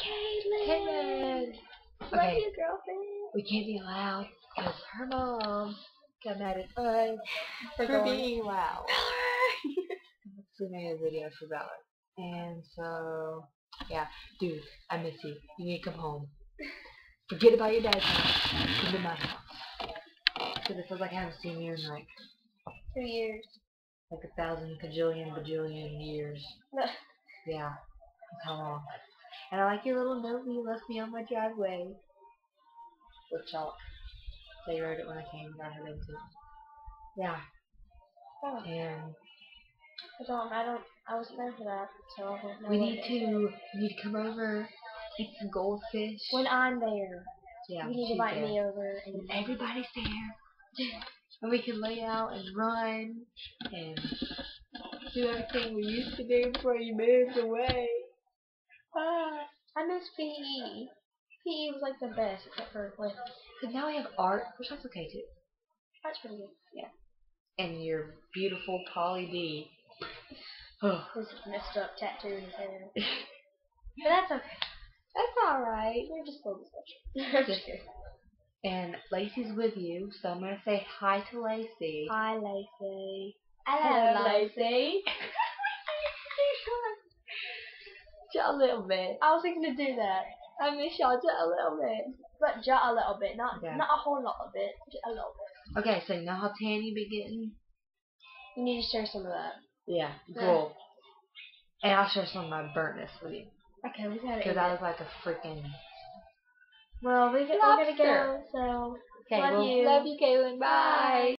Caitlin! Love Okay, you, girlfriend. we can't be loud because her mom got mad at us For being loud. We made a video for Valor. And so, yeah, dude, I miss you. You need to come home. Forget about your dad's house. Come to my house. Because it feels like I haven't seen you in like 2 years. like 1,000 bajillion years. Yeah, that's how long. And I like your little note you left me on my driveway. With chalk. So you wrote it when I came down here into. Yeah. Oh. And I was there for that, so I don't know. we need to come over, eat some goldfish. When I'm there. Yeah, you need to invite me over. And everybody's there. And we can lay out and run and do everything we used to do before you moved away. I miss PE. PE was like the best, except for with. Because now we have art, which that's okay too. That's pretty good. Yeah. And your beautiful Polly D. His messed up tattoo in his head. But that's okay. That's alright. We're just full discussion. And Lacey's with you, so I'm going to say hi to Lacey. Hi, Lacey. Hello, Lacey. Just a little bit. I was thinking to do that. I miss y'all just a little bit. But just a little bit, not a whole lot of it, just a little bit. Okay, so you know how tan you be getting? You need to share some of that. Yeah, cool. And I'll share some of my burntness with you. Okay, we gotta. Because I look like a freaking. Well, we're gonna go, so okay, love you. Love you, Caitlin. Bye.